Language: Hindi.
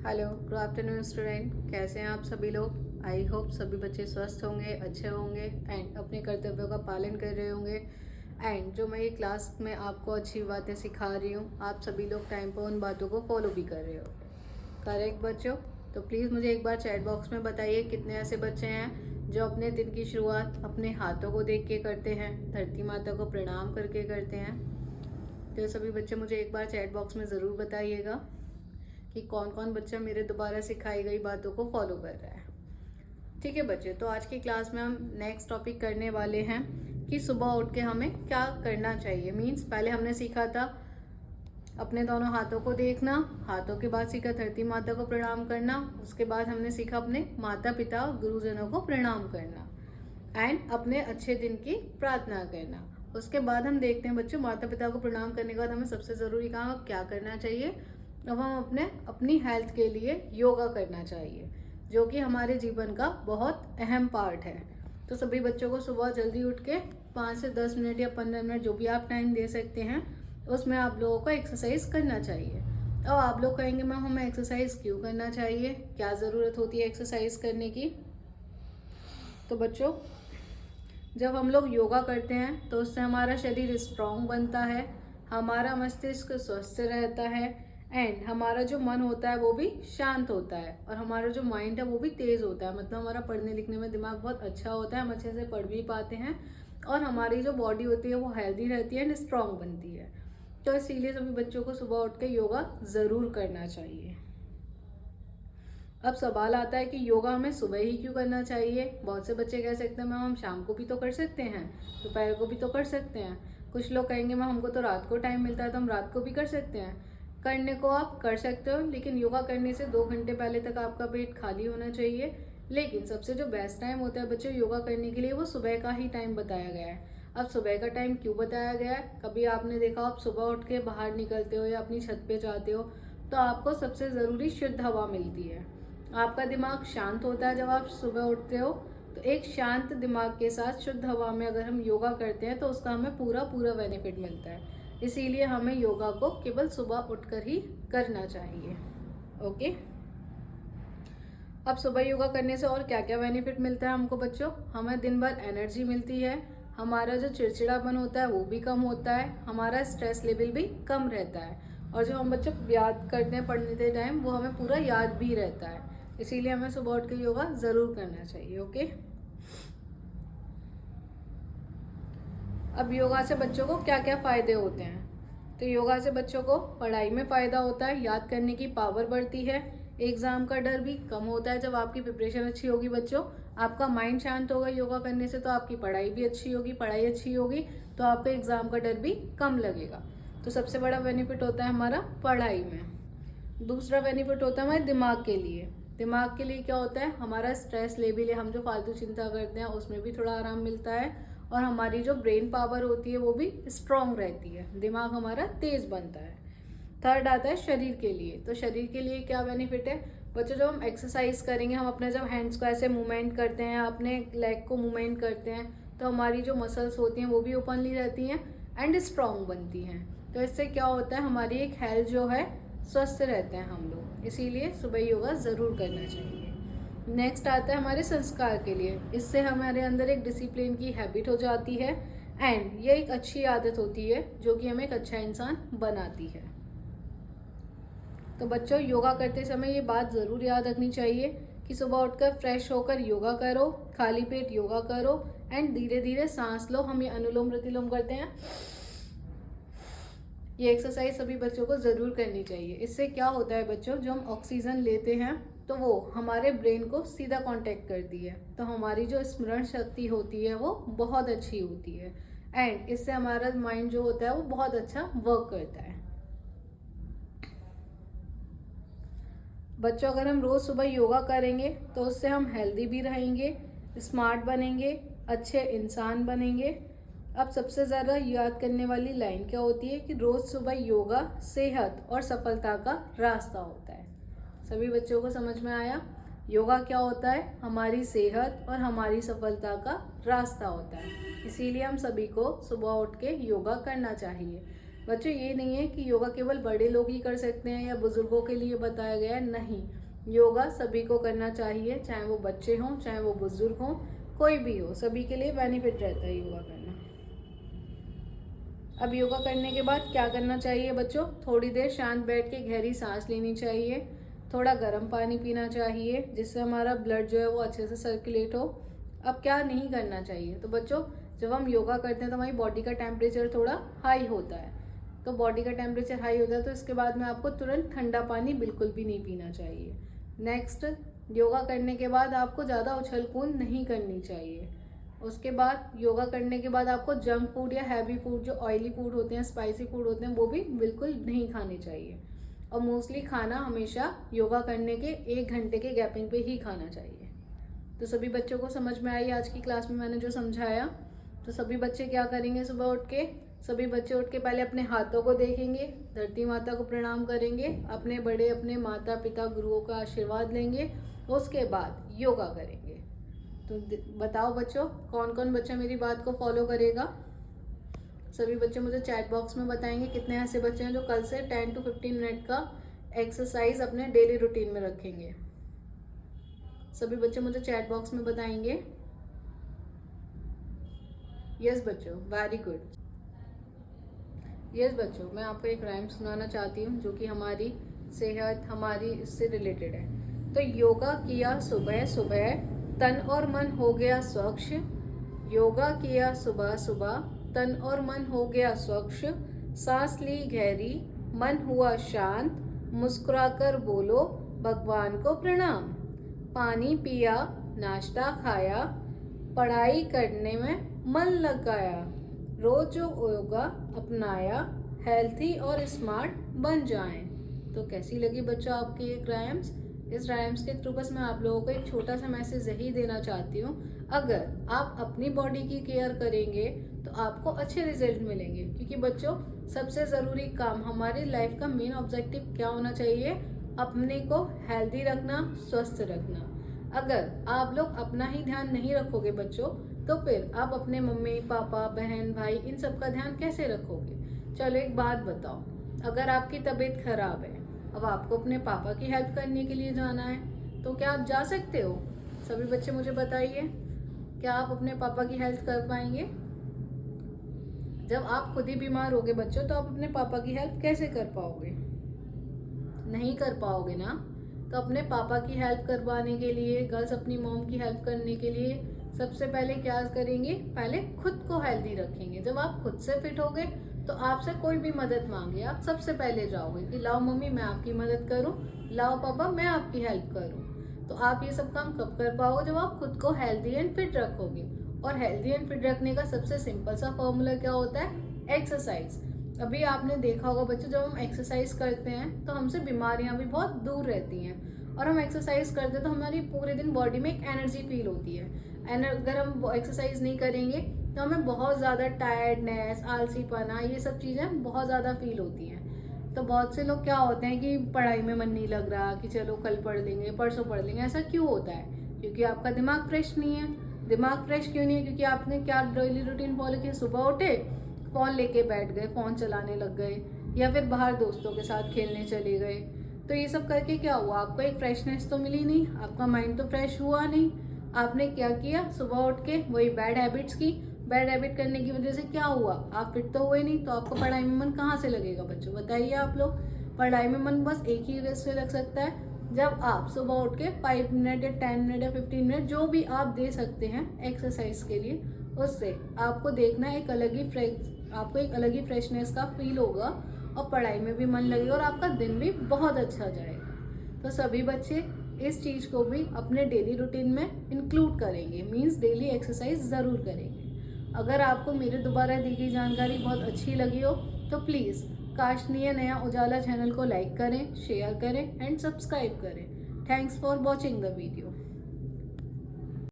Hello, good afternoon student. कैसे हैं आप सभी लोग? आई होप सभी बच्चे स्वस्थ होंगे, अच्छे होंगे एंड अपने कर्तव्यों का पालन कर रहे होंगे। एंड जो मैं ये क्लास में आपको अच्छी बातें सिखा रही हूँ, आप सभी लोग टाइम पर उन बातों को फॉलो भी कर रहे होंगे। करेक्ट बच्चों? तो प्लीज़ मुझे एक बार चैट बॉक्स में बताइए कितने ऐसे बच्चे हैं जो अपने दिन की शुरुआत अपने हाथों को देख के करते हैं, धरती माता को प्रणाम करके करते हैं। तो सभी बच्चे मुझे एक बार चैट बॉक्स में ज़रूर बताइएगा कि कौन कौन बच्चा मेरे दोबारा सिखाई गई बातों को फॉलो कर रहा है। ठीक है बच्चे, तो आज की क्लास में हम नेक्स्ट टॉपिक करने वाले हैं कि सुबह उठ के हमें क्या करना चाहिए। मीन्स पहले हमने सीखा था अपने दोनों हाथों को देखना, हाथों के बाद सीखा धरती माता को प्रणाम करना, उसके बाद हमने सीखा अपने माता पिता और गुरुजनों को प्रणाम करना एंड अपने अच्छे दिन की प्रार्थना करना। उसके बाद हम देखते हैं बच्चों, माता पिता को प्रणाम करने के बाद हमें सबसे ज़रूरी काम क्या करना चाहिए। अब हम अपनी हेल्थ के लिए योगा करना चाहिए, जो कि हमारे जीवन का बहुत अहम पार्ट है। तो सभी बच्चों को सुबह जल्दी उठ के 5 से 10 मिनट या 15 मिनट जो भी आप टाइम दे सकते हैं, उसमें आप लोगों को एक्सरसाइज करना चाहिए। अब आप लोग कहेंगे मैम हमें एक्सरसाइज क्यों करना चाहिए, क्या ज़रूरत होती है एक्सरसाइज करने की? तो बच्चों, जब हम लोग योगा करते हैं तो उससे हमारा शरीर स्ट्रांग बनता है, हमारा मस्तिष्क स्वस्थ रहता है एंड हमारा जो मन होता है वो भी शांत होता है और हमारा जो माइंड है वो भी तेज़ होता है। मतलब हमारा पढ़ने लिखने में दिमाग बहुत अच्छा होता है, हम अच्छे से पढ़ भी पाते हैं और हमारी जो बॉडी होती है वो हेल्दी रहती है एंड स्ट्रांग बनती है। तो इसीलिए सभी बच्चों को सुबह उठ के योगा ज़रूर करना चाहिए। अब सवाल आता है कि योगा हमें सुबह ही क्यों करना चाहिए। बहुत से बच्चे कह सकते हैं मैम हम शाम को भी तो कर सकते हैं, दोपहर को भी तो कर सकते हैं। कुछ लोग कहेंगे मैम हमको तो रात को टाइम मिलता है तो हम रात को भी कर सकते हैं। करने को आप कर सकते हो, लेकिन योगा करने से 2 घंटे पहले तक आपका पेट खाली होना चाहिए। लेकिन सबसे जो बेस्ट टाइम होता है बच्चों योगा करने के लिए, वो सुबह का ही टाइम बताया गया है। अब सुबह का टाइम क्यों बताया गया है? कभी आपने देखा आप सुबह उठ के बाहर निकलते हो या अपनी छत पे जाते हो तो आपको सबसे ज़रूरी शुद्ध हवा मिलती है, आपका दिमाग शांत होता है। जब आप सुबह उठते हो तो एक शांत दिमाग के साथ शुद्ध हवा में अगर हम योगा करते हैं तो उसका हमें पूरा बेनिफिट मिलता है। इसीलिए हमें योगा को केवल सुबह उठकर ही करना चाहिए। ओके, अब सुबह योगा करने से और क्या क्या बेनिफिट मिलता है हमको बच्चों? हमें दिन भर एनर्जी मिलती है, हमारा जो चिड़चिड़ापन होता है वो भी कम होता है, हमारा स्ट्रेस लेवल भी कम रहता है और जो हम बच्चों याद करते हैं पढ़ने के टाइम वो हमें पूरा याद भी रहता है। इसीलिए हमें सुबह उठ के योगा ज़रूर करना चाहिए। ओके, अब योगा से बच्चों को क्या क्या फ़ायदे होते हैं? तो योगा से बच्चों को पढ़ाई में फ़ायदा होता है, याद करने की पावर बढ़ती है, एग्ज़ाम का डर भी कम होता है। जब आपकी प्रिपरेशन अच्छी होगी बच्चों, आपका माइंड शांत होगा योगा करने से, तो आपकी पढ़ाई भी अच्छी होगी, पढ़ाई अच्छी होगी तो आपका एग्ज़ाम का डर भी कम लगेगा। तो सबसे बड़ा बेनिफिट होता है हमारा पढ़ाई में। दूसरा बेनिफिट होता है हमारे दिमाग के लिए। दिमाग के लिए क्या होता है? हमारा स्ट्रेस लेवल है, हम जो फालतू चिंता करते हैं उसमें भी थोड़ा आराम मिलता है और हमारी जो ब्रेन पावर होती है वो भी स्ट्रांग रहती है, दिमाग हमारा तेज बनता है। थर्ड आता है शरीर के लिए। तो शरीर के लिए क्या बेनिफिट है बच्चों? जब हम एक्सरसाइज करेंगे, हम अपने जब हैंड्स को ऐसे मूवमेंट करते हैं, अपने लेग को मूवमेंट करते हैं, तो हमारी जो मसल्स होती हैं वो भी ओपनली रहती हैं एंड स्ट्रांग बनती हैं। तो इससे क्या होता है, हमारी एक हेल्थ जो है स्वस्थ रहते हैं हम लोग। इसीलिए सुबह योगा ज़रूर करना चाहिए। नेक्स्ट आता है हमारे संस्कार के लिए। इससे हमारे अंदर एक डिसिप्लिन की हैबिट हो जाती है एंड ये एक अच्छी आदत होती है जो कि हमें एक अच्छा इंसान बनाती है। तो बच्चों, योगा करते समय ये बात ज़रूर याद रखनी चाहिए कि सुबह उठकर फ्रेश होकर योगा करो, खाली पेट योगा करो एंड धीरे धीरे सांस लो। हम ये अनुलोम प्रतिलोम करते हैं, ये एक्सरसाइज सभी बच्चों को ज़रूर करनी चाहिए। इससे क्या होता है बच्चों, जो हम ऑक्सीजन लेते हैं तो वो हमारे ब्रेन को सीधा कांटेक्ट करती है, तो हमारी जो स्मरण शक्ति होती है वो बहुत अच्छी होती है एंड इससे हमारा माइंड जो होता है वो बहुत अच्छा वर्क करता है। बच्चों, अगर हम रोज़ सुबह योगा करेंगे तो उससे हम हेल्दी भी रहेंगे, स्मार्ट बनेंगे, अच्छे इंसान बनेंगे। अब सबसे ज़्यादा याद करने वाली लाइन क्या होती है कि रोज़ सुबह योगा सेहत और सफलता का रास्ता होता है। सभी बच्चों को समझ में आया? योगा क्या होता है? हमारी सेहत और हमारी सफलता का रास्ता होता है। इसीलिए हम सभी को सुबह उठ के योगा करना चाहिए। बच्चों ये नहीं है कि योगा केवल बड़े लोग ही कर सकते हैं या बुजुर्गों के लिए बताया गया है, नहीं, योगा सभी को करना चाहिए, चाहे वो बच्चे हों चाहे वो बुजुर्ग हों, कोई भी हो, सभी के लिए बेनिफिट रहता है योगा करना। अब योगा करने के बाद क्या करना चाहिए बच्चों? थोड़ी देर शांत बैठ के गहरी सांस लेनी चाहिए, थोड़ा गर्म पानी पीना चाहिए जिससे हमारा ब्लड जो है वो अच्छे से सर्कुलेट हो। अब क्या नहीं करना चाहिए? तो बच्चों जब हम योगा करते हैं तो हमारी बॉडी का टेम्परेचर थोड़ा हाई होता है, तो बॉडी का टेम्परेचर हाई होता है तो इसके बाद में आपको तुरंत ठंडा पानी बिल्कुल भी नहीं पीना चाहिए। नेक्स्ट, योगा करने के बाद आपको ज़्यादा उछल कूद नहीं करनी चाहिए। उसके बाद योगा करने के बाद आपको जंक फूड या हैवी फूड, जो ऑयली फूड होते हैं, स्पाइसी फूड होते हैं, वो भी बिल्कुल नहीं खाने चाहिए। और मोस्टली खाना हमेशा योगा करने के 1 घंटे के गैपिंग पे ही खाना चाहिए। तो सभी बच्चों को समझ में आई आज की क्लास में मैंने जो समझाया? तो सभी बच्चे क्या करेंगे? सुबह उठ के सभी बच्चे उठ के पहले अपने हाथों को देखेंगे, धरती माता को प्रणाम करेंगे, अपने बड़े अपने माता पिता गुरुओं का आशीर्वाद लेंगे, उसके बाद योगा करेंगे। तो बताओ बच्चों, कौन कौन बच्चा मेरी बात को फॉलो करेगा? सभी बच्चे मुझे चैट बॉक्स में बताएंगे कितने ऐसे बच्चे हैं जो कल से 10 to 15 मिनट का एक्सरसाइज अपने डेली रूटीन में रखेंगे। सभी बच्चे मुझे चैट बॉक्स में बताएंगे। यस बच्चों, वेरी गुड। यस बच्चों, मैं आपको एक राइम सुनाना चाहती हूँ जो कि हमारी सेहत, हमारी इससे रिलेटेड है। तो योगा किया सुबह सुबह, तन और मन हो गया स्वच्छ। योगा किया सुबह सुबह, तन और मन हो गया स्वच्छ। सांस ली गहरी, मन हुआ शांत। मुस्कुराकर बोलो भगवान को प्रणाम। पानी पिया, नाश्ता खाया, पढ़ाई करने में मन लगाया। रोज योगा अपनाया, हेल्थी और स्मार्ट बन जाएं। तो कैसी लगी बच्चों आपकी ये राइम्स? इस राइम्स के थ्रू बस मैं आप लोगों को एक छोटा सा मैसेज यही देना चाहती हूँ, अगर आप अपनी बॉडी की केयर करेंगे तो आपको अच्छे रिजल्ट मिलेंगे। क्योंकि बच्चों सबसे ज़रूरी काम, हमारी लाइफ का मेन ऑब्जेक्टिव क्या होना चाहिए? अपने को हेल्दी रखना, स्वस्थ रखना। अगर आप लोग अपना ही ध्यान नहीं रखोगे बच्चों, तो फिर आप अपने मम्मी पापा बहन भाई इन सब का ध्यान कैसे रखोगे? चलो एक बात बताओ, अगर आपकी तबीयत खराब है, अब आपको अपने पापा की हेल्प करने के लिए जाना है, तो क्या आप जा सकते हो? सभी बच्चे मुझे बताइए, क्या आप अपने पापा की हेल्प कर पाएंगे? जब आप खुद ही बीमार होगे बच्चों, तो आप अपने पापा की हेल्प कैसे कर पाओगे? नहीं कर पाओगे ना। तो अपने पापा की हेल्प करवाने के लिए, गर्ल्स अपनी मॉम की हेल्प करने के लिए सबसे पहले क्या करेंगे? पहले खुद को हेल्दी रखेंगे। जब आप खुद से फिट होगे तो आपसे कोई भी मदद मांगे, आप सबसे पहले जाओगे कि लाओ मम्मी मैं आपकी मदद करूं, लाओ पापा मैं आपकी हेल्प करूं। तो आप ये सब काम कब कर पाओगे? जब आप खुद को हेल्दी एंड फिट रखोगे। और हेल्दी एंड फिट रखने का सबसे सिंपल सा फॉर्मूला क्या होता है? एक्सरसाइज। अभी आपने देखा होगा बच्चों, जब हम एक्सरसाइज करते हैं तो हमसे बीमारियां भी बहुत दूर रहती हैं। और हम एक्सरसाइज करते हैं तो हमारी पूरे दिन बॉडी में एक एनर्जी फील होती है। एंड अगर हम एक्सरसाइज नहीं करेंगे तो हमें बहुत ज़्यादा टायर्डनेस, आलसीपना, ये सब चीज़ें बहुत ज़्यादा फील होती हैं। तो बहुत से लोग क्या होते हैं कि पढ़ाई में मन नहीं लग रहा, कि चलो कल पढ़ लेंगे, परसों पढ़ लेंगे। ऐसा क्यों होता है? क्योंकि आपका दिमाग फ्रेश नहीं है। दिमाग फ्रेश क्यों नहीं है? क्योंकि आपने क्या डेली रूटीन फॉलो किया? सुबह उठे, फ़ोन लेके बैठ गए, फ़ोन चलाने लग गए, या फिर बाहर दोस्तों के साथ खेलने चले गए। तो ये सब करके क्या हुआ? आपको एक फ्रेशनेस तो मिली नहीं, आपका माइंड तो फ्रेश हुआ नहीं। आपने क्या किया? सुबह उठ के वही बैड हैबिट्स की। बैड हैबिट करने की वजह से क्या हुआ? आप फिट तो हुए नहीं, तो आपको पढ़ाई में मन कहाँ से लगेगा बच्चों? बताइए आप लोग। पढ़ाई में मन बस एक ही वजह से लग सकता है, जब आप सुबह उठ के 5 मिनट या 10 मिनट या 15 मिनट जो भी आप दे सकते हैं एक्सरसाइज के लिए, उससे आपको देखना एक अलग ही फ्रेशनेस का फील होगा और पढ़ाई में भी मन लगेगा और आपका दिन भी बहुत अच्छा जाएगा। तो सभी बच्चे इस चीज़ को भी अपने डेली रूटीन में इंक्लूड करेंगे, मीन्स डेली एक्सरसाइज ज़रूर करेंगे। अगर आपको मेरे द्वारा दी गई जानकारी बहुत अच्छी लगी हो तो प्लीज़ काशनीय नया उजाला चैनल को लाइक करें, शेयर करें एंड सब्सक्राइब करें। Thanks for watching the video.